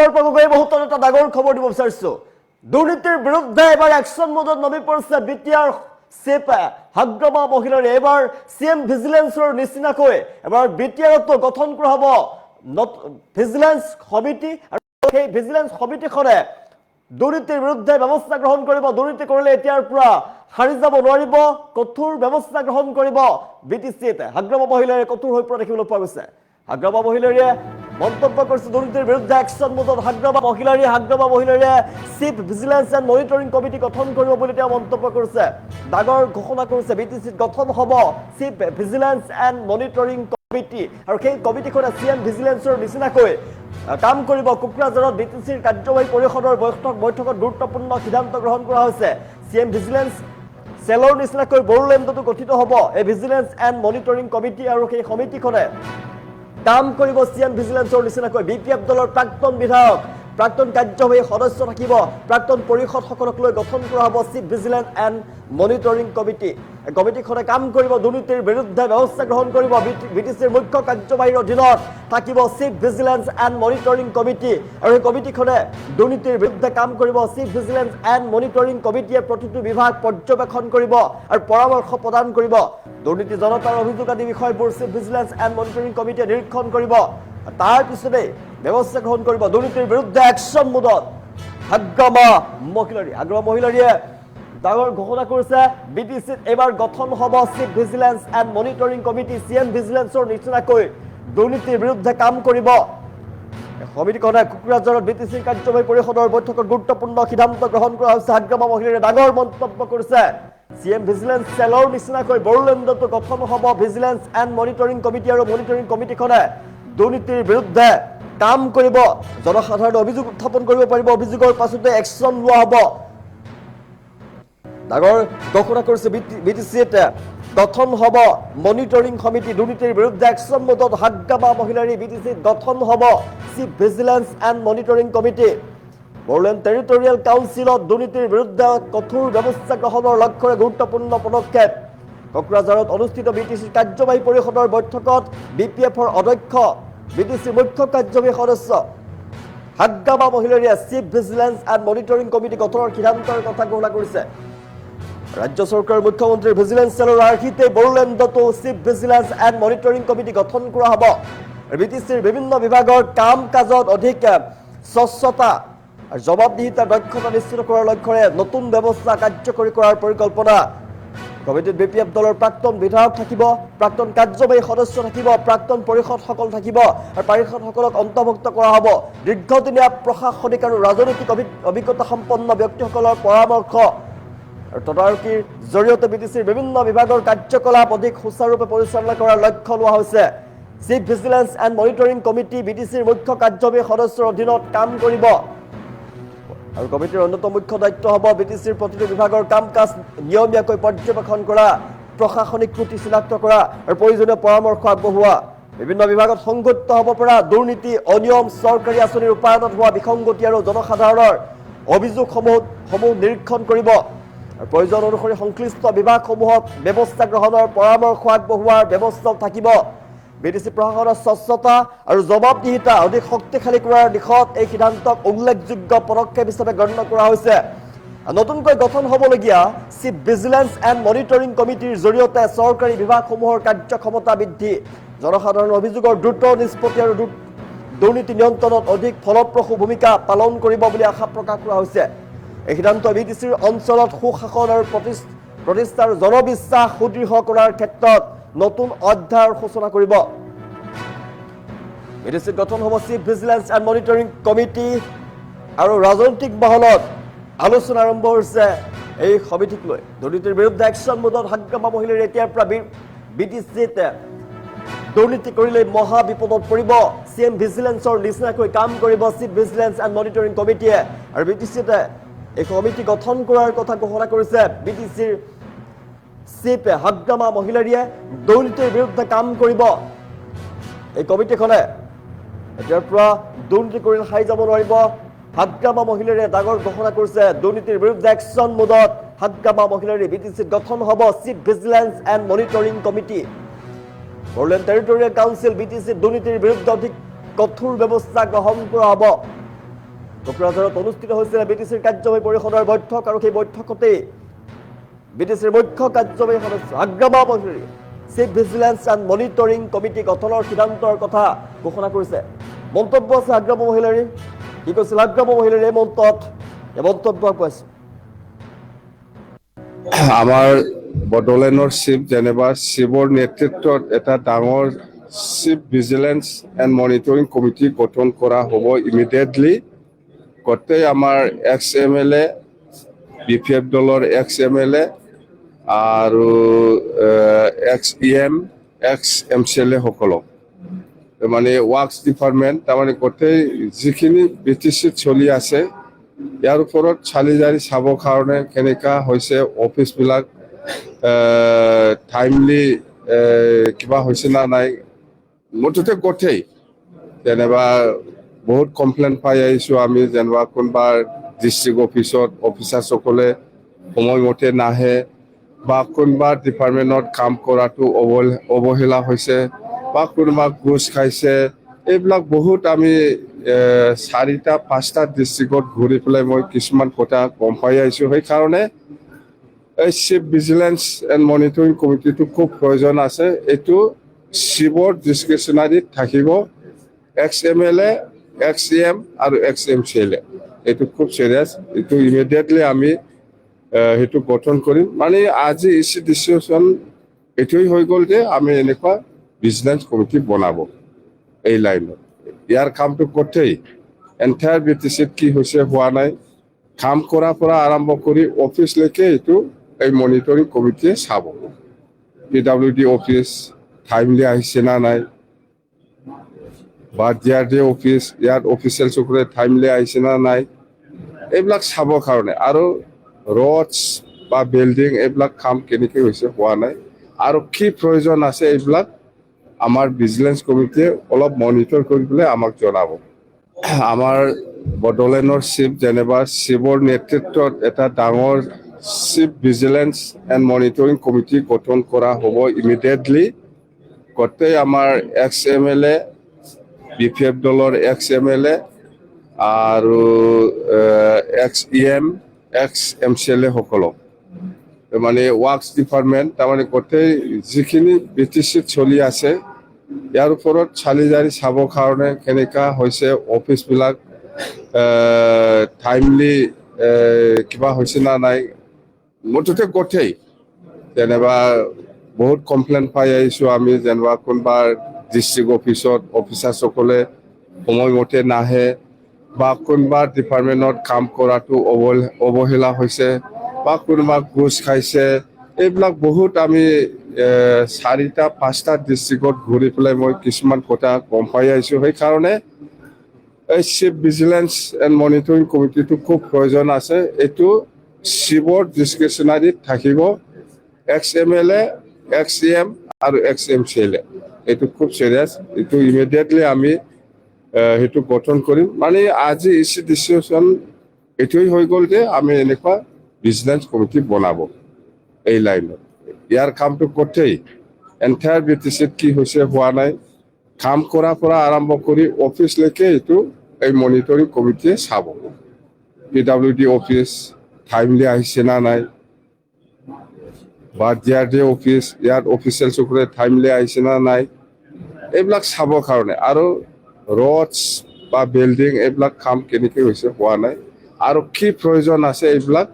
উত্তৰ-পূৰ্বাঞ্চলৰ মুহূৰ্তত এটা ডাঙৰ খবৰ দিব বিচাৰিছোঁ। দুৰ্নীতিৰ বিৰুদ্ধে এবাৰ একশ্যন মোডত নামি পৰিছে বিটিআৰ চিফ হাগ্ৰামা মহিলাৰী। এবাৰ চিএম ভিজিলেন্সৰ নিচিনাকৈ এবাৰ বিটিআৰতো গঠন কৰা হ'ব ভিজিলেন্স সমিতি, আৰু সেই ভিজিলেন্স সমিতিখনে দুৰ্নীতিৰ বিৰুদ্ধে ব্যৱস্থা গ্ৰহণ কৰিব। দুৰ্নীতি কৰিলে এতিয়াৰ পৰা সাৰি যাব নোৱাৰিব, কঠোৰ ব্যৱস্থা গ্ৰহণ কৰিব বিটিচিত। হাগ্ৰামা মহিলাৰীয়ে কঠোৰ হৈ পৰা দেখিবলৈ পোৱা গৈছে। হাগ্ৰামা মহিলাৰীয়ে মন্তব্য কৰিছে দুৰ্নীতিৰ বিৰুদ্ধে একশ্যন মোডত হাগ্ৰামা মহিলাৰীয়ে chief vigilance and monitoring committee গঠন কৰিব বুলি তেওঁ মন্তব্য কৰিছে। ডাঙৰ ঘোষণা কৰিছে বিটিচিত গঠন হ'ব chief vigilance and monitoring committee, আৰু সেই কমিটিখনে চিএম ভিজিলেন্সৰ নিচিনাকৈ কাম কৰিব। কোকৰাঝাৰত বিটিচিৰ কাৰ্যবাহী পৰিষদৰ বৈঠকত গুৰুত্বপূৰ্ণ সিদ্ধান্ত গ্ৰহণ কৰা হৈছে। চিএম ভিজিলেন্স চেলৰ নিচিনাকৈ বড়োলেণ্ডতো গঠিত হ'ব এই ভিজিলেন্স এণ্ড মনিটৰিং কমিটি, আৰু সেই সমিতিখনে কাম কৰিব চিএম ভিজিলেন্সৰ নিচিনাকৈ। বিপিএফ দলৰ প্ৰাক্তন বিধায়ক, প্ৰাক্তন কাৰ্যবাহী সদস্য থাকিব, প্ৰাক্তন পৰিষদসকলক লৈ গঠন কৰা হ'ব chief vigilance and monitoring committee. এই কমিটিখনে কাম কৰিব, দুৰ্নীতিৰ বিৰুদ্ধে ব্যৱস্থা গ্ৰহণ কৰিব। বিটিচিৰ মুখ্য কাৰ্যবাহীৰ অধীনত থাকিব chief vigilance and monitoring committee, আৰু এই কমিটিখনে দুৰ্নীতিৰ বিৰুদ্ধে কাম কৰিব। চিফ ভিজিলেন্স এণ্ড মনিটৰিং কমিটিয়ে প্ৰতিটো বিভাগ পৰ্যবেক্ষণ কৰিব আৰু পৰামৰ্শ প্ৰদান কৰিব। দুৰ্নীতি জনতাৰ অভিযোগ আদি বিষয়বোৰ চিফ ভিজিলেন্স এণ্ড মনিটৰিং কমিটিয়ে নিৰীক্ষণ কৰিব, তাৰ পিছতে ব্যৱস্থা গ্ৰহণ কৰিব। দুৰ্নীতিৰ বিৰুদ্ধে একশ্যন মোডত হাগ্ৰামা মহিলাৰীয়ে ডাঙৰ ঘোষণা কৰিছে বিটিচিত এবাৰ গঠন হ'ব chief vigilance and monitoring committee. CM ভিজিলেন্সৰ নিচিনাকৈ দুৰ্নীতিৰ বিৰুদ্ধে কাম কৰিব। সমিতিখনে কোকৰাঝাৰত বিটিচিৰ কাৰ্যবাহী পৰিষদৰ বৈঠকত গুৰুত্বপূৰ্ণ সিদ্ধান্ত গ্ৰহণ কৰা হৈছে। হাগ্ৰামা মহিলাৰীয়ে ডাঙৰ মন্তব্য কৰিছে চিএম ভিজিলেন্স চেলৰ নিচিনাকৈ বড়োলেণ্ডতো গঠন হ'ব ভিজিলেন্স এণ্ড মনিটৰিং কমিটি, আৰু মনিটৰিং কমিটিখনে দুৰ্নীতিৰ বিৰুদ্ধে কাম কৰিব। জনসাধাৰণে অভিযোগ উত্থাপন কৰিব পাৰিব, অভিযোগৰ পাছতে একশ্যন লোৱা হ'ব। ডাঙৰ ঘোষণা কৰিছে বিটিচিত গঠন হ'ব মনিটৰিং সমিতি। দুৰ্নীতিৰ বিৰুদ্ধে একশ্যন মোডত হাগ্ৰামা মহিলাৰী। বিটিচিত গঠন হ'ব chief vigilance and monitoring committee. Bodoland territorial কাউন্সিলত দুৰ্নীতিৰ বিৰুদ্ধে কঠোৰ ব্যৱস্থা গ্ৰহণৰ লক্ষ্যৰে গুৰুত্বপূৰ্ণ পদক্ষেপ। কোকৰাঝাৰত অনুষ্ঠিত বিটিচিৰ কাৰ্যবাহী পৰিষদৰ বৈঠকত বিপিএফৰ অধ্যক্ষ, বিটিচিৰ মুখ্য কাৰ্যবাহী সদস্য হাগ্ৰামা মহিলাৰীয়ে chief vigilance and monitoring committee গঠনৰ সিদ্ধান্তৰ কথা ঘোষণা কৰিছে। ৰাজ্য চৰকাৰৰ মুখ্যমন্ত্ৰীৰ ভিজিলেন্স চেলৰ আৰ্হিতে বড়োলেণ্ডতো chief vigilance and monitoring committee গঠন কৰা হ'ব। বিটিচিৰ বিভিন্ন বিভাগৰ কাম কাজত অধিক স্বচ্ছতা আৰু জবাবদিহিতাৰ দক্ষতা নিশ্চিত কৰাৰ লক্ষ্যৰে নতুন ব্যৱস্থা কাৰ্যকৰী কৰাৰ পৰিকল্পনা। কমিটিত বিপিএফ দলৰ প্ৰাক্তন বিধায়ক থাকিব, প্ৰাক্তন কাৰ্যবাহী সদস্য থাকিব, প্ৰাক্তন পৰিষদসকল থাকিব, আৰু পৰিষদসকলক অন্তৰ্ভুক্ত কৰা হ'ব দীৰ্ঘদিনীয়া প্ৰশাসনিক আৰু ৰাজনৈতিক অভিজ্ঞতা সম্পন্ন ব্যক্তিসকলৰ পৰামৰ্শ আৰু তদাৰকীৰ জৰিয়তে বিটিচিৰ বিভিন্ন বিভাগৰ কাৰ্যকলাপ অধিক সুচাৰুৰূপে পৰিচালনা কৰাৰ লক্ষ্য লোৱা হৈছে। Chief vigilance and monitoring committee বিটিচিৰ মুখ্য কাৰ্যবাহী সদস্যৰ অধীনত কাম কৰিব, আৰু কমিটিৰ অন্যতম মুখ্য দায়িত্ব হ'ব বিটিচিৰ প্ৰতিটো বিভাগৰ কাম কাজ নিয়মীয়াকৈ পৰ্যবেক্ষণ কৰা, প্ৰশাসনিক ত্ৰুটি চিনাক্ত কৰা আৰু প্ৰয়োজনীয় পৰামৰ্শ আগবঢ়োৱা। বিভিন্ন বিভাগত সংঘটিত হ'ব পৰা দুৰ্নীতি, অনিয়ম, চৰকাৰী আঁচনিৰ ৰূপায়ণত হোৱা বিসংগতি আৰু জনসাধাৰণৰ অভিযোগসমূহ নিৰীক্ষণ কৰিব, আৰু প্ৰয়োজন অনুসৰি সংশ্লিষ্ট বিভাগসমূহক ব্যৱস্থা গ্ৰহণৰ পৰামৰ্শ আগবঢ়োৱাৰ ব্যৱস্থাও থাকিব। বিটিচি প্ৰশাসনৰ স্বচ্ছতা আৰু জবাবদিহিতা অধিক শক্তিশালী কৰাৰ দিশত এই সিদ্ধান্তক উল্লেখযোগ্য পদক্ষেপ হিচাপে গণ্য কৰা হৈছে। নতুনকৈ গঠন হ'বলগীয়া চিফ ভিজিলেন্স এণ্ড মনিটৰিং কমিটিৰ জৰিয়তে চৰকাৰী বিভাগসমূহৰ কাৰ্যক্ষমতা বৃদ্ধি, জনসাধাৰণৰ অভিযোগৰ দ্ৰুত নিষ্পত্তি আৰু দুৰ্নীতি নিয়ন্ত্ৰণত অধিক ফলপ্ৰসূ ভূমিকা পালন কৰিব বুলি আশা প্ৰকাশ কৰা হৈছে। এই সিদ্ধান্ত বিটিচিৰ অঞ্চলত সুশাসন আৰু প্ৰতিষ্ঠাৰ জনবিশ্বাস সুদৃঢ় কৰাৰ ক্ষেত্ৰত নতুন অধ্যায়ৰ সূচনা কৰিব। বিটিচিত গঠন হ'ব chief vigilance and monitoring committee, আৰু ৰাজনৈতিক মহলত আলোচনা আৰম্ভ হৈছে এই সমিতিক লৈ। দুৰ্নীতিৰ বিৰুদ্ধে একশ্যন মোডত হাগ্ৰামা মহিলাৰীয়ে এতিয়াৰ পৰা বিটিচিত দুৰ্নীতি কৰিলে মহা বিপদত পৰিব। চিএম ভিজিলেন্সৰ নিচিনাকৈ কাম কৰিব চিফ ভিজিলেন্স এণ্ড মনিটৰিং কমিটিয়ে, আৰু বিটিচিতে এই কমিটি গঠন কৰাৰ কথা ঘোষণা কৰিছে বিটিচিৰ চিফ হাগ্ৰামা মহিলাৰীয়ে। দুৰ্নীতিৰ বিৰুদ্ধে কাম কৰিব এই কমিটিখনে। এতিয়াৰ পৰা দুৰ্নীতি কৰিলে সাৰি যাব নোৱাৰিব। হাগ্ৰামা মহিলাৰীয়ে ডাঙৰ ঘোষণা কৰিছে দুৰ্নীতিৰ বিৰুদ্ধে একশ্যন মোডত হাগ্ৰামা মহিলাৰী। বিটিচিত গঠন হ'ব chief vigilance and monitoring committee. Bodoland territorial council বিটিচিত দুৰ্নীতিৰ বিৰুদ্ধে অধিক কঠোৰ ব্যৱস্থা গ্ৰহণ কৰা হ'ব। কোকৰাঝাৰত অনুষ্ঠিত হৈছিল বিটিচিৰ কাৰ্যবাহী পৰিষদৰ বৈঠক আৰু সেই বৈঠকতে বিটিচিৰ মুখ্য কাৰ্যবাহী সদস্য হাগ্ৰামা মহিলাৰীয়ে chief vigilance and monitoring committee গঠনৰ সিদ্ধান্তৰ কথা ঘোষণা কৰিছে। মন্তব্য আছে হাগ্ৰামা মহিলাৰীৰ। কি কৈছিল হাগ্ৰামা মহিলাৰীৰ এই মন্তব্য পাইছে। আমাৰ বডোলেণ্ডৰ চিফ যেনিবা চিফৰ নেতৃত্বত এটা ডাঙৰ chief vigilance and monitoring committee গঠন কৰা হ'ব ইমিডিয়েটলি। গোটেই আমাৰ এক্স MLA BPF দলৰ এক্স MLA আৰু এক্স EM এক্স MCLA সকলক মানে ৱাৰ্কছ ডিপাৰ্টমেণ্ট তাৰমানে গোটেই যিখিনি BTCত চলি আছে ইয়াৰ ওপৰত চালি জাৰি চাবৰ কাৰণে কেনেকুৱা হৈছে অফিচবিলাক টাইমলি কিবা হৈছে না নাই মুঠতে গোটেই যেনিবা বহুত কমপ্লেইন পাই আহিছোঁ আমি যেনিবা কোনোবা ডিষ্ট্ৰিক্ট অফিচত অফিচাৰসকলে সময়মতে নাহে বা কোনোবা ডিপাৰ্টমেণ্টত কাম কৰাটো অৱহেলা হৈছে বা কোনোবা ঘোচ খাইছে এইবিলাক বহুত আমি 4টা 5টা ডিষ্ট্ৰিক্টত ঘূৰি পেলাই মই কিছুমান কথা গম পাই আহিছোঁ। সেইকাৰণে এই চিফ ভিজিলেন্স এণ্ড মনিটৰিং কমিটিটো খুব প্ৰয়োজন আছে। এইটো চিফৰ ডিছক্ৰিপশ্যনাৰীত থাকিব এক্স MLA এক্স EM আৰু এক্স MCLA। এইটো খুব চিৰিয়াছ। এইটো ইমিডিয়েটলি আমি সেইটো গঠন কৰিম। মানে আজি ডিচিশ্যন এইটোৱেই হৈ গ'ল যে আমি এনেকুৱা ভিজিলেন্স কমিটি বনাব এই লাইনত। ইয়াৰ কামটো গোটেই এণ্টায়াৰ BTCত কি হৈছে হোৱা নাই কাম কৰাৰ পৰা আৰম্ভ কৰি অফিচলৈকে এইটো এই মনিটৰিং কমিটিয়ে চাব। PWD অফিচ টাইমলি আহিছে না নাই বা DRD অফিচ ইয়াত অফিচিয়েলসকলে টাইমলি আহিছে না নাই এইবিলাক চাবৰ কাৰণে আৰু ৰডছ বা বিল্ডিং এইবিলাক কাম কেনেকৈ হৈছে হোৱা নাই আৰু কি প্ৰয়োজন আছে এইবিলাক আমাৰ ভিজিলেন্স কমিটিয়ে অলপ মনিটৰ কৰি পেলাই আমাক জনাব। আমাৰ বডোলেণ্ডৰ চিফ যেনিবা চিফৰ নেতৃত্বত এটা ডাঙৰ chief vigilance and monitoring committee গঠন কৰা হ'ব ইমিডিয়েটলি। গোটেই আমাৰ এক্স MLA BPF দলৰ এক্স MLA আৰু এক্স EM এক্স MCLA সকলক মানে ৱাৰ্কছ ডিপাৰ্টমেণ্ট তাৰমানে গোটেই যিখিনি BTCত চলি আছে ইয়াৰ ওপৰত চালি জাৰি চাবৰ কাৰণে কেনেকুৱা হৈছে অফিচবিলাক টাইমলি কিবা হৈছে না নাই মুঠতে গোটেই যেনিবা বহুত কমপ্লেইন পাই আহিছোঁ আমি যেনিবা কোনোবা ডিষ্ট্ৰিক্ট অফিচত অফিচাৰসকলে সময়মতে নাহে বা কোনোবা ডিপাৰ্টমেণ্টত কাম কৰাটো অৱহেলা হৈছে বা কোনোবা ঘোচ খাইছে এইবিলাক বহুত আমি 4টা 5টা ডিষ্ট্ৰিক্টত ঘূৰি পেলাই মই কিছুমান কথা গম পাই আহিছোঁ। সেইকাৰণে এই চিফ ভিজিলেন্স এণ্ড মনিটৰিং কমিটিটো খুব প্ৰয়োজন আছে। এইটো চিফৰ ডিছক্ৰিপশ্যনাৰীত থাকিব এক্স MLA এক্স EM আৰু এক্স MCLA। এইটো খুব চিৰিয়াছ। এইটো ইমিডিয়েটলি আমি সেইটো গঠন কৰিম। মানে আজি ডিচিশ্যন এইটোৱেই হৈ গ'ল যে আমি এনেকুৱা ভিজিলেন্স কমিটি বনাব এই লাইনত। ইয়াৰ কামটো গোটেই এণ্টায়াৰ BTCত কি হৈছে হোৱা নাই কাম কৰাৰ পৰা আৰম্ভ কৰি অফিচলৈকে এইটো এই মনিটৰিং কমিটিয়ে চাব। PWD অফিচ টাইমলি আহিছে না নাই বা DRD অফিচ ইয়াত অফিচিয়েলসকলে টাইমলি আহিছে না নাই এইবিলাক চাবৰ কাৰণে আৰু ৰডছ বা বিল্ডিং এইবিলাক কাম কেনেকৈ হৈছে হোৱা নাই আৰু কি প্ৰয়োজন আছে এইবিলাক